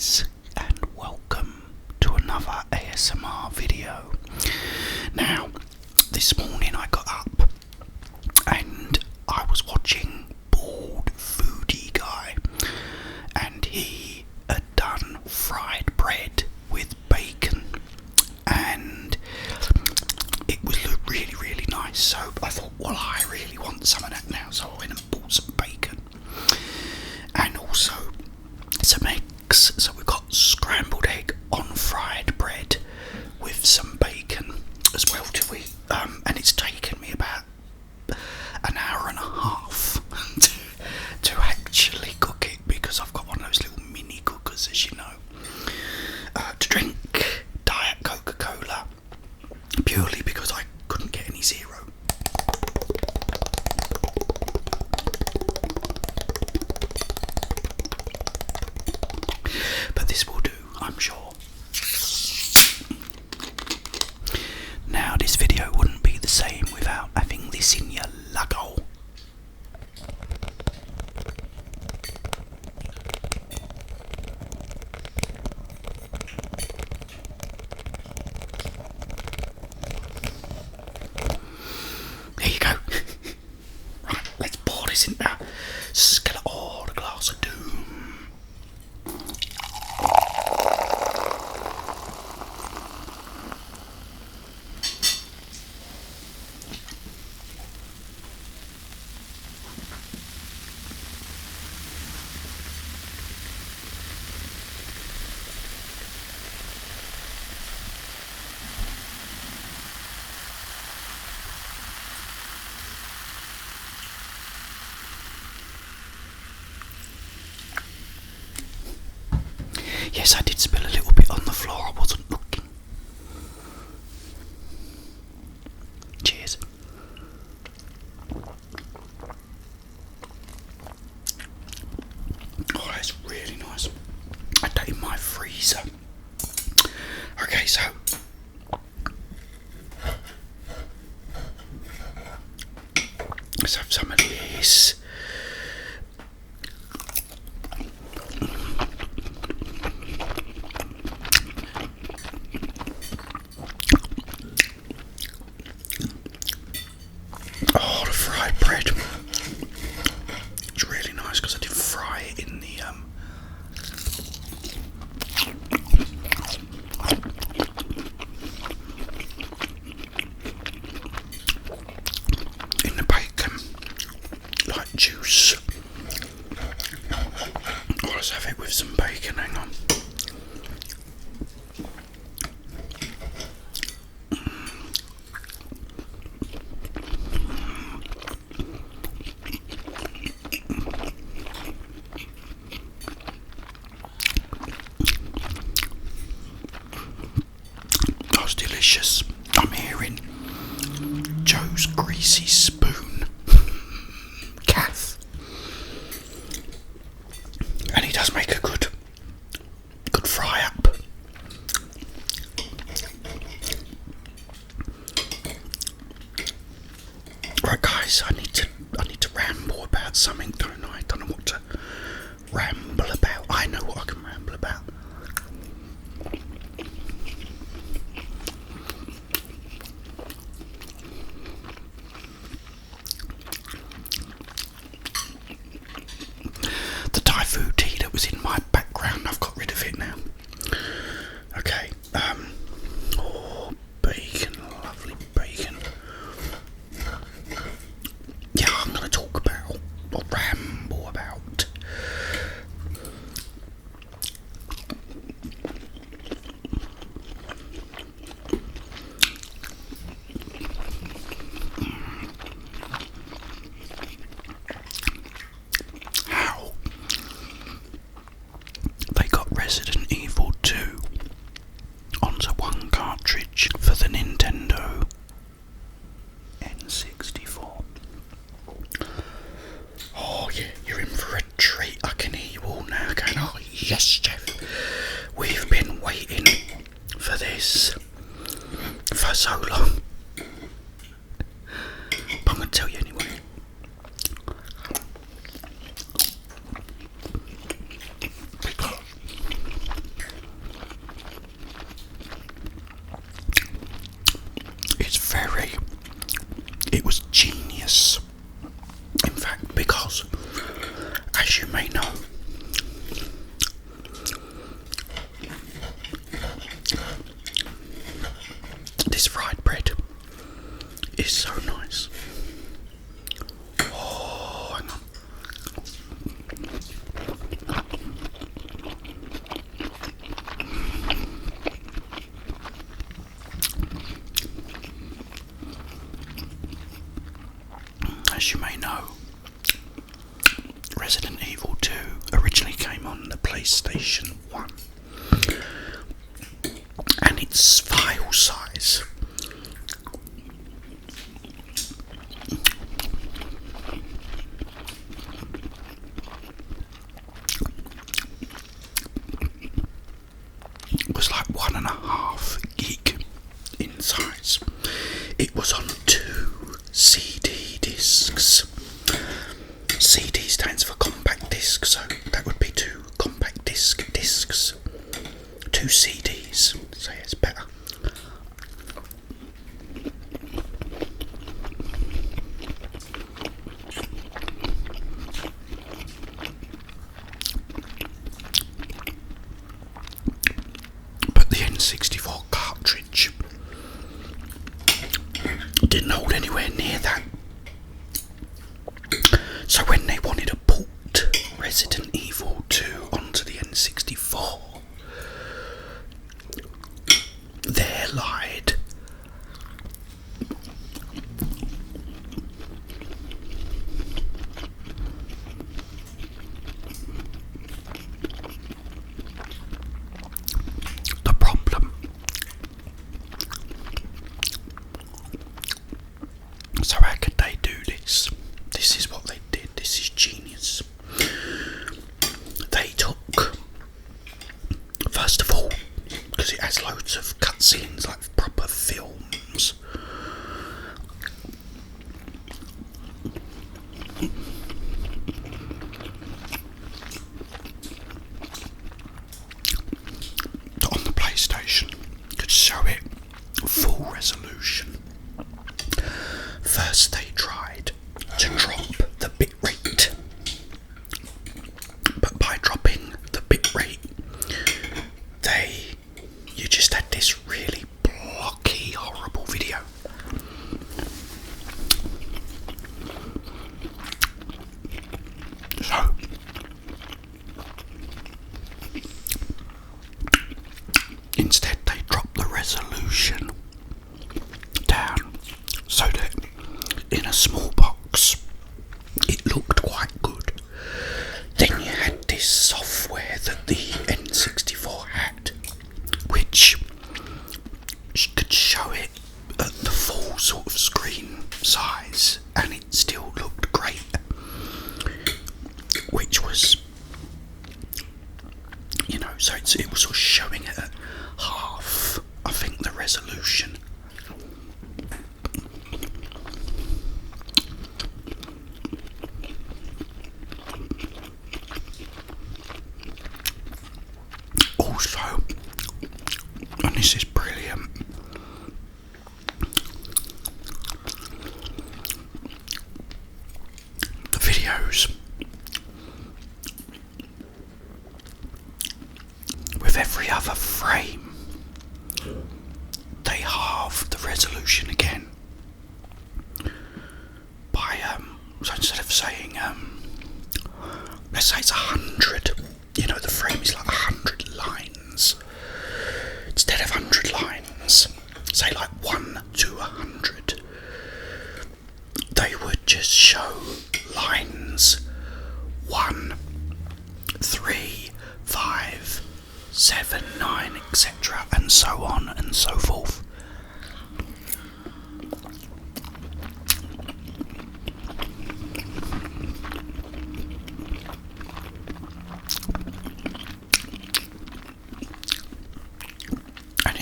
guys, and welcome to another ASMR video. Now, this morning I got up and I was watching Bald Foodie Guy, and he had done fried bread with bacon, and it was really, really nice. So I thought, well, I really want some of that now, so I went and bought some bacon and also some eggs. So we got scrambled egg on fried bread with some bacon as well to eat, and it's taken me about an hour and a half to actually cook it, because I've got one of those little mini cookers, as you know, to drink Diet Coca-Cola purely because I couldn't get any zero. But this will do, I'm sure. Now, this video wouldn't be the same without having this in your luggo. There you go. Right, let's pour this into the glass of doom. Yes, I did spill a little bit on the floor, I wasn't looking. Cheers. Oh, that's really nice. I had that in my freezer. Okay, so let's have some of this. Oh, the fried bread. It's really nice because I did fry it in the bacon, like juice. Oh, let's have it with some bacon, hang on. That's delicious. I'm hearing Joe's greasy spoon. Kath. And he does make a good fry up. Right, guys, I need to ramble about something, don't I? I don't know what to ramble about. I know what I can ramble about. The Thai food tea that was in my background, I've got rid of it now. Okay, oh, bacon, lovely bacon. Yeah, I'm going to talk about, or ramble about, how they got Resident Evil 2 onto one cartridge for the Nintendo N64. Oh yeah, you're in for a treat. I can hear you all now going, oh yes, Jeff, we've been waiting for this for so long. But I'm going to tell you anyway. Because may know, this fried bread is so nice. Oh, hang on. As you may know, Resident Evil 2 originally came on the PlayStation 1, and its file size was like 1.5 gig in size. It was on 2 CD discs. CD stands for compact disc, so that would be 2 compact discs. 2 CDs, so it's better. But the N64 cartridge didn't hold anywhere near that. So when they wanted to port Resident Evil 2 onto the N64, there lied the problem. So how could they do this? This is what they did. This is genius. They took, first of all, because it has loads of cutscenes like proper films, on the PlayStation could show it full resolution. First they tried to drop the bitrate, but by dropping the bitrate, you just had this really blocky, horrible video. So instead they dropped the resolution down so that in a small box it looked quite good. Then you had this software that the N64 had, which could show it at the full sort of screen size, and it still looked great, which was, so it was sort of showing it at half, I think, the resolution. Also, and this is brilliant, the videos with every other frame, they halve the resolution again by so instead of saying let's say it's 100, the frame is like 100 lines. Instead of 100 lines, say like 1 to 100, they would just show lines 1, 3, 5, 7, 9, etc., and so on and so forth.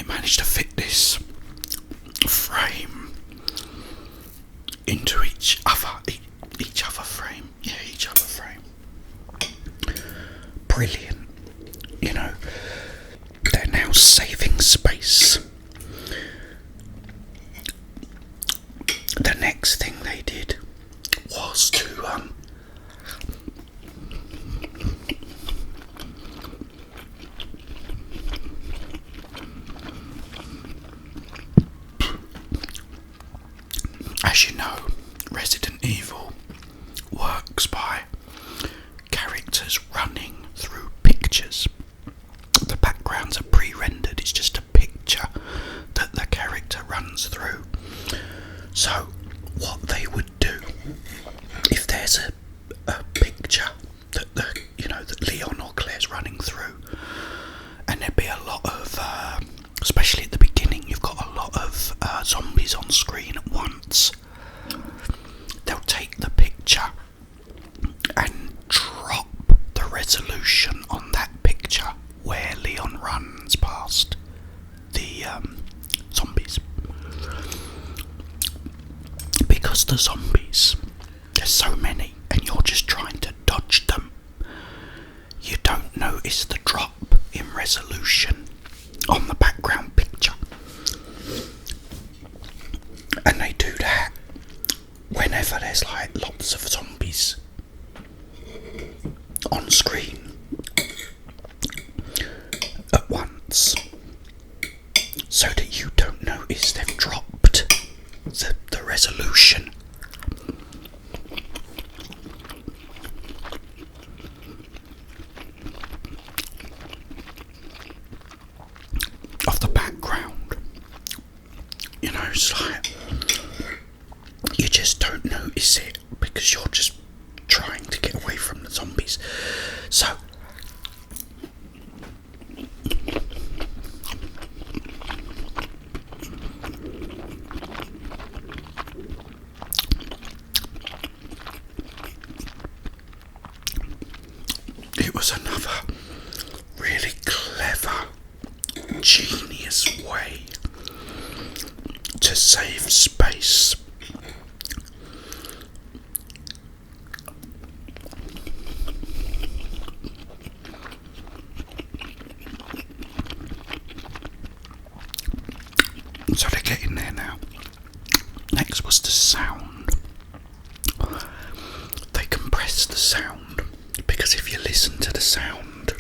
Managed to fit this frame into each other frame. Yeah, each other frame. Brilliant. They're now saving space. The next thing they did was to as you know, Resident Evil works by characters running through pictures. The backgrounds are pre-rendered, it's just a picture that the character runs through. So what they would do, if there's a picture that that Leon or Claire's running through, and there'd be a lot of, especially at the beginning, you've got a lot of zombies on screen at once. They'll take the picture and drop the resolution on that picture where Leon runs past the zombies. Because the zombies, there's so many, and you're just trying to dodge them, you don't notice the drop in resolution on the background picture. And they do that whenever there's like lots of zombies on screen at once, so that you don't notice they've dropped the resolution. Of the background, it's like you just don't notice it because you're just trying to get away from the zombies. So it was another really clever, genius way to save space. So they're getting there now. Next was the sound. They compressed the sound, because if you listen to the sound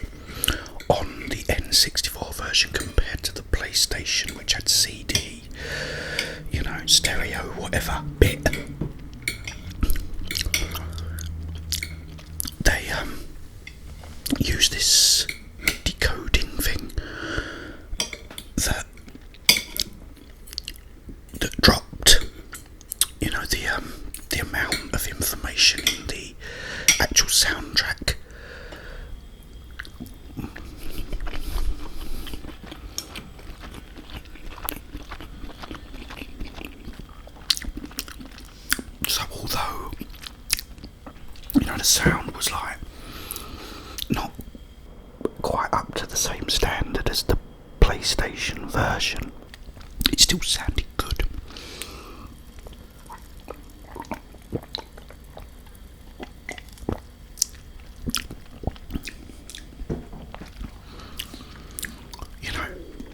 on the N64 version compared to the PlayStation, which had CD, stereo, whatever bit, they use this decoding thing that dropped, the amount of information in the actual soundtrack. So although, the sound was like not quite up to the same standard as the PlayStation version, it still sounded good.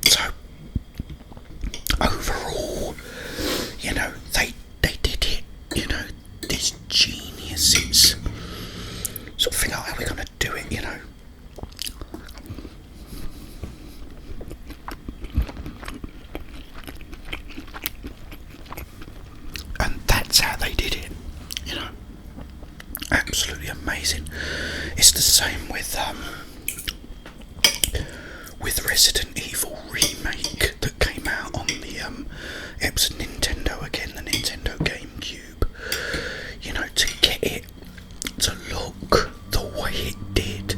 So overall, they did it, these geniuses sort of think, how are we going to do it, And that's how they did it, absolutely amazing. It's the same with Resident Evil remake that came out on the it was Nintendo again, the Nintendo GameCube. To get it to look the way it did,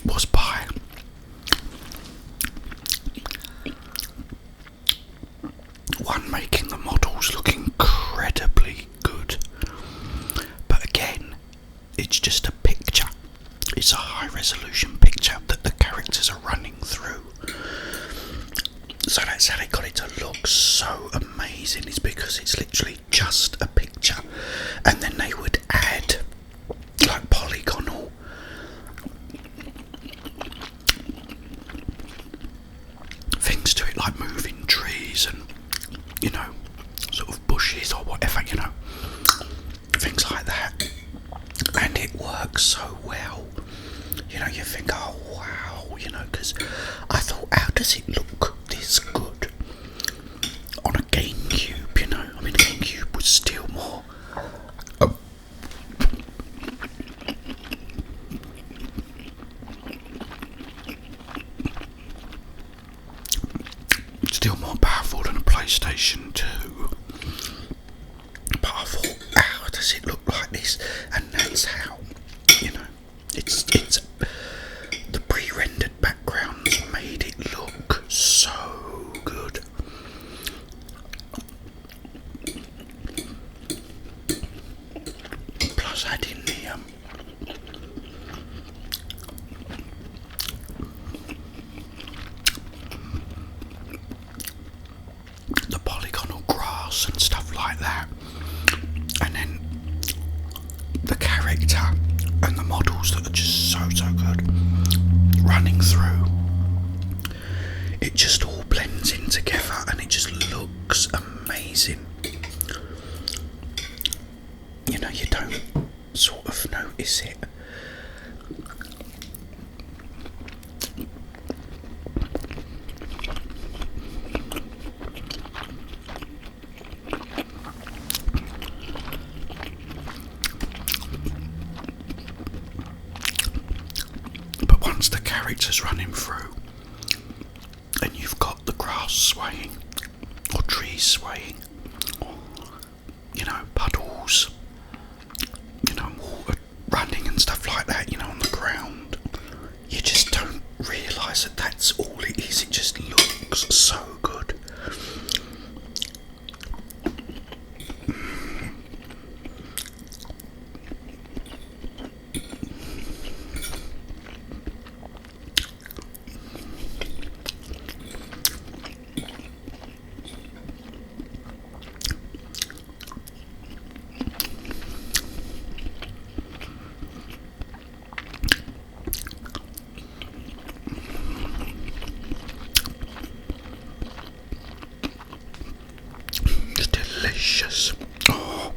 was by one, making the models look incredibly good, but again, it's just a picture. It's a high resolution picture that the characters are running through. So that's how they got it to look so amazing, is because it's literally just a picture, and then they would add like polygonal things to it, like moving trees and sort of bushes or whatever, you think, oh wow, because I thought, how does it look this good on a GameCube? I mean, GameCube was still more. Still more powerful than a PlayStation 2. But I thought, how does it look like this? And that's how, it's the pre-rendered backgrounds made it look so good. Plus adding the polygonal grass and stuff like that, and then the character and the models that are just so good running through. It just all blends in together and it just looks amazing. You don't sort of notice it. But once the character's running through and you've got the grass swaying or trees swaying, puddles, water running and stuff like that, on the ground, you just don't realise that that's all it is. It just looks so good. Delicious. Oh.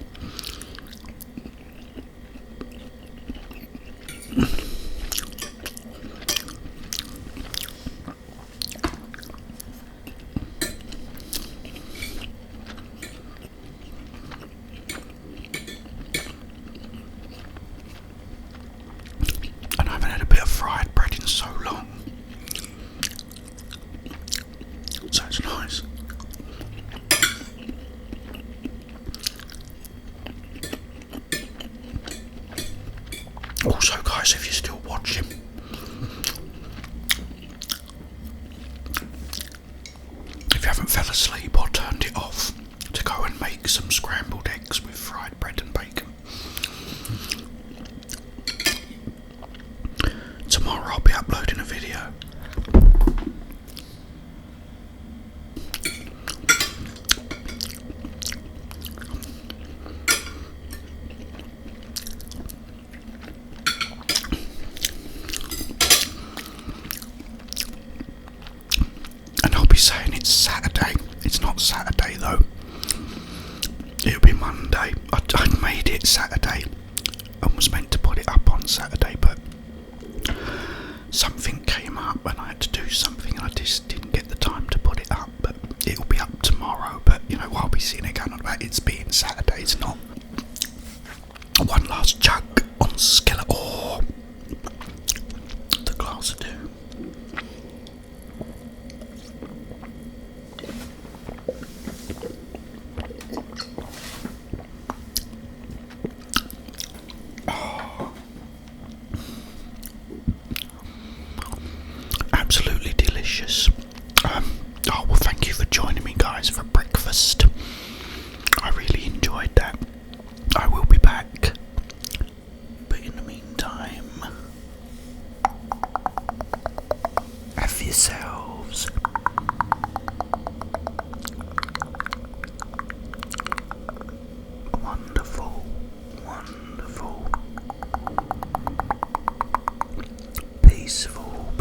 And I haven't had a bit of fried bread in so long, so it's nice. Also, guys, if you're still watching, if you haven't fell asleep or turned it off, to go and make some scrambled eggs with fried bread and bacon. Tomorrow I'll be uploading a video. Saying it's Saturday. It's not Saturday though. It'll be Monday. I made it Saturday and was meant to put it up on Saturday, but something came up and I had to do something and I just didn't get the time to put it up. But it'll be up tomorrow. But I'll be seeing it going on about it's being Saturday. It's not. One last chug on skillet. Oh, the glass of doom. Absolutely delicious. Oh well, thank you for joining me, guys, for breakfast. I really enjoyed that. I will be back, but in the meantime, have yourselves wonderful, peaceful